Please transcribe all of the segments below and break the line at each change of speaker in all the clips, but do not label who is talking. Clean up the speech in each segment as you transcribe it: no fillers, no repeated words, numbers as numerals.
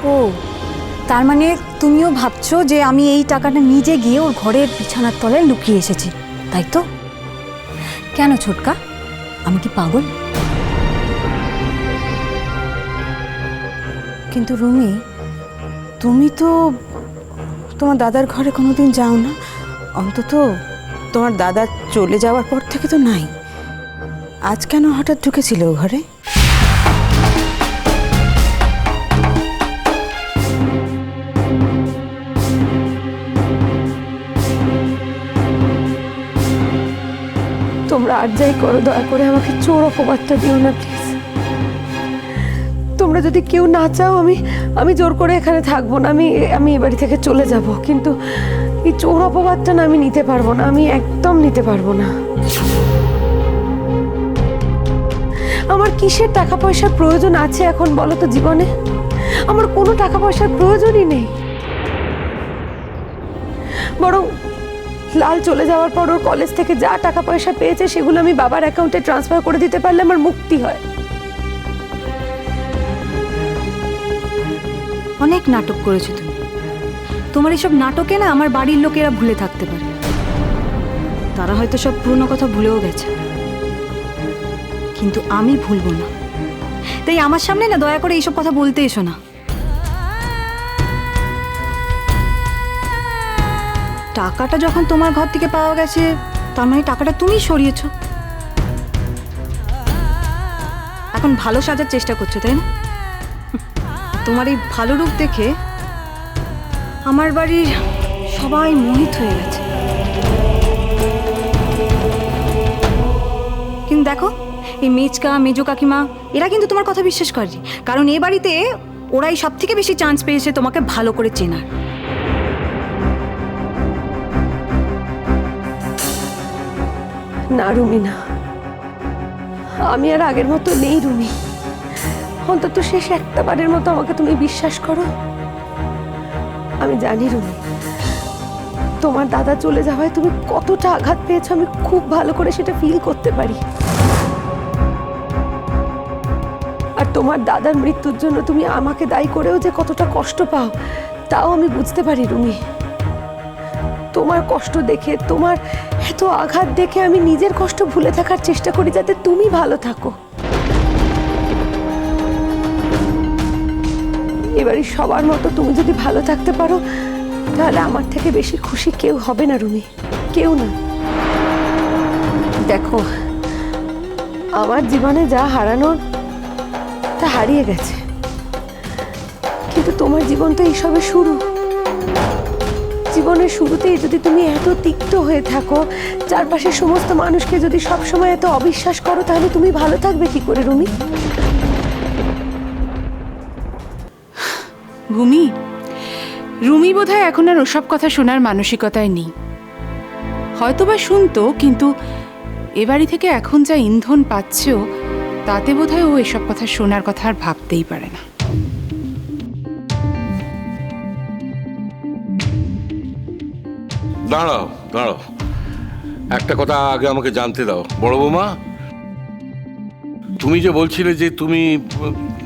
ও, তার মানে তুমিও ভাবছো যে আমি এই টাকাটা নিজে গিয়ে ওর ঘরের বিছানার তলায় লুকিয়ে এসেছি, তাই তো? কেন ছোটকা, আমি কি পাগল? কিন্তু রুমি, তুমি তো তোমার দাদার ঘরে কোনোদিন যাও না, অন্তত তোমার দাদা চলে যাওয়ার পর থেকে তো নাই। আজ কেন হঠাৎ ঢুকেছিলে ও ঘরে?
তোমরা আর যাই করো, দয়া করে আমাকে চোর অপবাদটা দিও না প্লিজ। তোমরা যদি কেউ না চাও, আমি জোর করে এখানে থাকবো না, আমি এ বাড়ি থেকে চলে যাব, কিন্তু এই চোর অপবাদটা না আমি নিতে পারবো না, আমি একদম নিতে পারবো না। আমার কিসের টাকা পয়সার প্রয়োজন আছে এখন বলো তো জীবনে? আমার কোনো টাকা পয়সার প্রয়োজনই নেই। বরং লাল চলে যাওয়ার পর ওর কলেজ থেকে যা টাকা পয়সা পেয়েছে সেগুলো আমি বাবার অ্যাকাউন্টে ট্রান্সফার করে দিতে পারলে আমার মুক্তি হয়।
অনেক নাটক করেছো তুমি। তোমার এইসব নাটকে না আমার বাড়ির লোকেরা ভুলে থাকতে পারে, তারা হয়তো সব পুরনো কথা ভুলেও গেছে, কিন্তু আমি ভুলবো না। তাই আমার সামনে না দয়া করে এইসব কথা বলতে এসো না। টাকাটা যখন তোমার ঘর থেকে পাওয়া গেছে, তার মানে টাকাটা তুমিই সরিয়েছো। এখন ভালো সাজার চেষ্টা করছো, তাই না? তোমার এই ভালো রূপ দেখে আমার বাড়ির সবাই মোহিত হয়ে গেছে। কিন্তু দেখো, এই মেজকা মেজো কাকিমা এরা কিন্তু তোমার কথা বিশ্বাস করেনি, কারণ এ বাড়িতে ওরাই সব থেকে বেশি চান্স পেয়েছে তোমাকে ভালো করে চেনার।
না রুমি, না, আমি আর আগের মতো নেই রুমি। অন্তত শেষ একটা বারের মতো আমাকে তুমি বিশ্বাস করো। আমি জানি রুমি, তোমার দাদা চলে যাওয়ায় তুমি কতটা আঘাত পেয়েছো আমি খুব ভালো করে সেটা ফিল করতে পারি। আর তোমার দাদার মৃত্যুর জন্য তুমি আমাকে দায়ী করেও যে কতটা কষ্ট পাও তাও আমি বুঝতে পারি রুমি। তোমার কষ্ট দেখে, তোমার এত আঘাত দেখে আমি নিজের কষ্ট ভুলে থাকার চেষ্টা করি যাতে তুমি ভালো থাকো। এবারে সবার মতো তুমি যদি ভালো থাকতে পারো তাহলে আমার থেকে বেশি খুশি কেউ হবে না রুমি, কেউ না। দেখো, আমার জীবনে যা হারানোর তা হারিয়ে গেছে, কিন্তু তোমার জীবন তো এইসবে শুরু। জীবনের শুরুতেই যদি তুমি এত তিক্ত হয়ে থাকো, চারপাশের সমস্ত মানুষকে যদি সবসময় এত অবিশ্বাস করো, তাহলে তুমি ভালো থাকবে কি করে রুমি?
ভূমি, রুমি বোধহয় এখন আর ওসব কথা শোনার মানসিকতায় নেই। হয়তোবা শুনতো, কিন্তু এ বাড়ি থেকে এখন যা ইন্ধন পাচ্ছ তাতে বোধহয় ও এসব কথা শোনার কথা আর ভাবতেই পারে না।
দাঁড়াও দাঁড়াও, একটা কথা আগে আমাকে জানতে দাও। বড় বৌমা, তুমি যে বলছিলে যে তুমি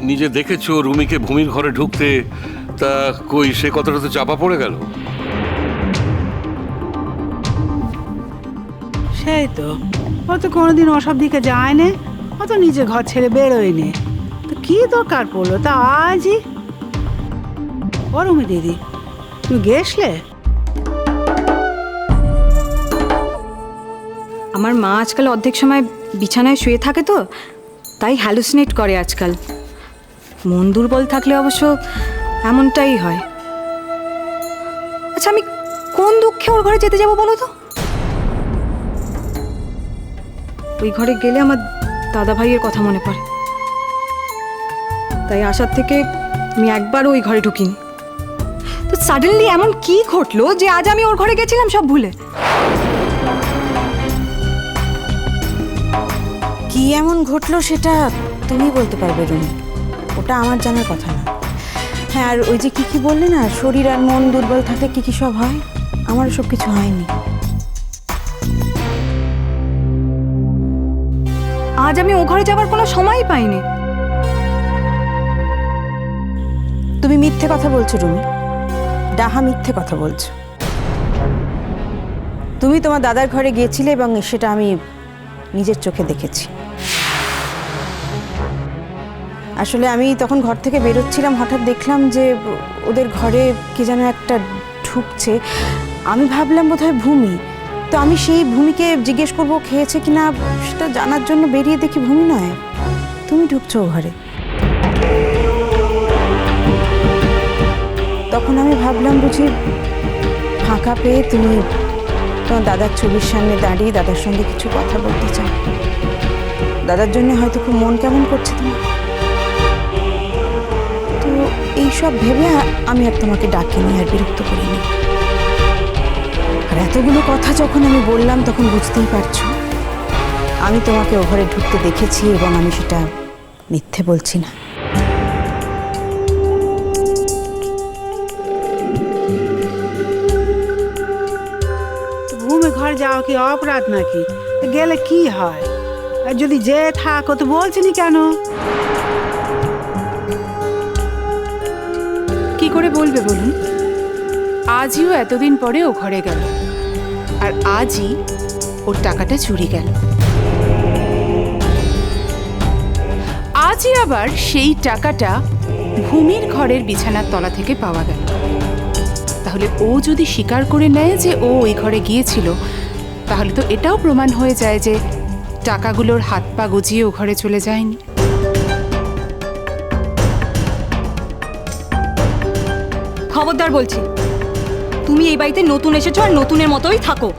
নিজে দেখেছো রুমিকে ভূমির ঘরে ঢুকতে, তা কই সে কথাটা তো চাপা পড়ে গেল।
সেই তো, ও তো কোনোদিন ওসব দিকে যায় না, ও তো নিজে ঘর ছেড়ে বেরোয়নি, তো কি দরকার পড়লো তা আজই? ও রুমি দিদি, তুমি গেছলে?
আমার মা আজকাল অর্ধেক সময় বিছানায় শুয়ে থাকে, তো তাই হ্যালুসিনেট করে আজকাল। মন দুর্বল থাকলে অবশ্য এমনটাই হয়। আচ্ছা, আমি কোন দুঃখে ওর ঘরে যেতে যাবো বলো তো? ওই ঘরে গেলে আমার দাদা ভাইয়ের কথা মনে পড়ে, তাই আসার থেকে আমি একবারও ওই ঘরে ঢুকিনি। তো সাডেনলি এমন কি ঘটলো যে আজ আমি ওর ঘরে গেছিলাম সব ভুলে?
কি এমন ঘটলো সেটা তুমি বলতে পারবে রুমি, ওটা আমার জানার কথা না। হ্যাঁ, আর ওই যে কি বললে না, শরীর আর মন দুর্বল থাকলে কি সব হয়, আমার সব কিছু হয়নি।
আজ আমি ও ঘরে যাবার কোনো সময়ই পাইনি। তুমি মিথ্যে কথা বলছো রুমি, ডাহা মিথ্যে কথা বলছো। তুমি তোমার দাদার ঘরে গিয়েছিলে এবং সেটা আমি নিজের চোখে দেখেছি। আসলে আমি তখন ঘর থেকে বেরোচ্ছিলাম, হঠাৎ দেখলাম যে ওদের ঘরে কি যেন একটা ঢুকছে। আমি ভাবলাম বোধহয় ভূমি, তো আমি সেই ভূমিকে জিজ্ঞেস করবো খেয়েছে কিনা সেটা জানার জন্য বেরিয়ে দেখি ভূমি নয়, তুমি ঢুকছো ও ঘরে। তখন আমি ভাবলাম বুঝি ফাঁকা পেয়ে তুমি তোমার দাদার ছবির সামনে দাঁড়িয়ে দাদার সঙ্গে কিছু কথা বলতে চাও। দাদার জন্য হয়তো খুব মন কেমন করছে তোমার। তো এইসব ভেবে আমি আর তোমাকে ডাকিনি, আর বিরক্ত করিনি। আর এতগুলো কথা যখন আমি বললাম তখন বুঝতেই পারছো আমি তোমাকে ও ঘরে ঢুকতে দেখেছি এবং আমি সেটা মিথ্যে বলছি না।
ভূমি ঘর যাও কি অপরাধ নাকি? গেলে কি হয়? আর যদি যে থাকো তো বলছিনি কেন?
কি করে বলবে বলুন? আজইও এতদিন পরে ও ঘরে গেল, আর আজই ওর টাকাটা চুরি গেল। আজই আবার সেই টাকাটা ভূমির ঘরের বিছানার তলা থেকে পাওয়া গেল। তাহলে ও যদি স্বীকার করে নেয় যে ও ওই ঘরে গিয়েছিল, তাহলে তো এটাও প্রমাণ হয়ে যায় যে টাকাগুলোর হাত পা গজিয়ে ও ঘরে চলে যায়নি।
খবরদার বলছি, তুমি এই বাড়িতে নতুন এসেছো আর নতুনের মতোই থাকো।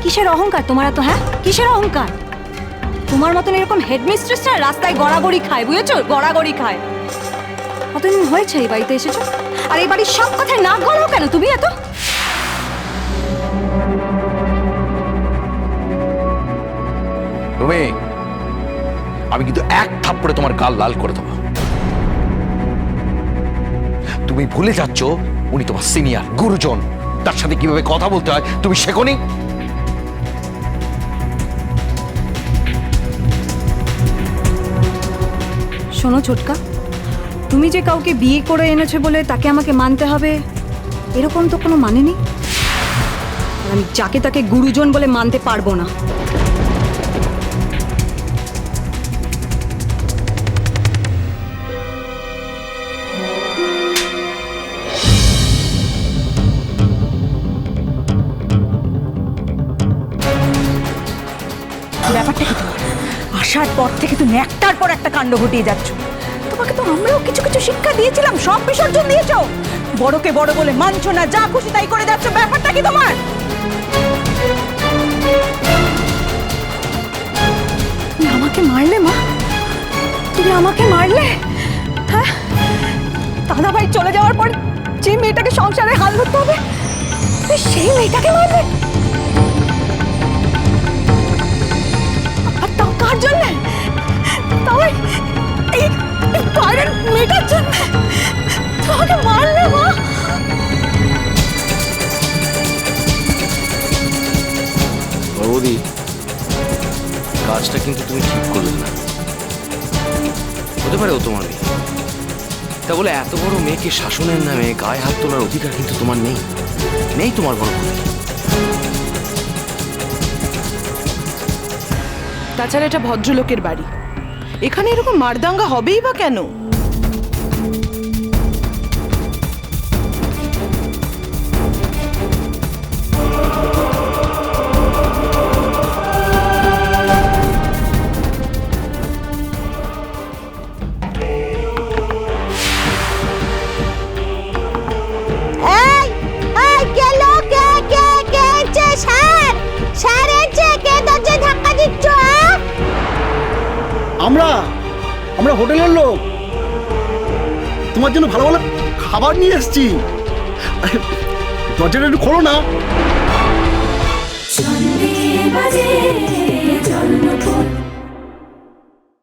কিসের অহংকার তোমার এত? হ্যাঁ, কিসের অহংকার? তোমার মতন এরকম হেডমিস্ট্রেসরা রাস্তায় গড়াগড়ি খায়, বুঝেছো? গড়াগড়ি খায়। কতদিন হয়েছে এই বাড়িতে এসেছো, আর এই বাড়ির সব কথায় নাক গলাও কেন তুমি এত?
তুমি, আমি কিন্তু এক থাপ্পড়ে তোমার গাল লাল করে দেবো। তুমি ভুলে যাচ্ছ উনি তোমার সিনিয়র গুরুজন, তার সাথে কিভাবে কথা বলতে হয় তুমি শেখোনি।
শোনো ছোটকা, তুমি যে কাউকে বিয়ে করে এনেছো বলে তাকে আমাকে মানতে হবে এরকম তো কোনো মানে নেই। আর আমি যাকে তাকে গুরুজন বলে মানতে পারবো না।
ব্যাপারটা কি তোমার? আসার পর থেকে তুমি একটার পর একটা কাণ্ড ঘটিয়ে যাচ্ছ। তোমাকে তো আমরাও কিছু কিছু শিক্ষা দিয়েছিলাম, সব বিসর্জন দিয়েছো। বড়কে বড় বলে মানছো না, যা খুশি তাই করে যাচ্ছ। ব্যাপারটা কি তোমার?
তুমি আমাকে মারলে মা? তুমি আমাকে মারলে? হ্যাঁ, দাদা ভাই চলে যাওয়ার পর যে মেয়েটাকে সংসারে হাল ধরতে হবে তুমি সেই মেয়েটাকে মারলে? আর তাও কার জন্যে? তাও এই বাইরের মেয়েটার জন্য তোমাকে মারলে মা?
বৌদি, কাজটা কিন্তু তুমি ঠিক করলে না। হতে পারে ও তোমার মেয়ে, তা বলে এত বড় মেয়েকে শাসনের নামে গায়ে হাত তোলার অধিকার কিন্তু তোমার নেই। নেই তোমার বড় ভুল।
তাছাড়া এটা ভদ্রলোকের বাড়ি, এখানে এরকম মারদাঙ্গা হবেই বা কেন?
আমরা হোটেলের লোক, তোমার জন্য ভালো ভালো খাবার নিয়ে এসেছি। দরজাটা একটু খোলো না।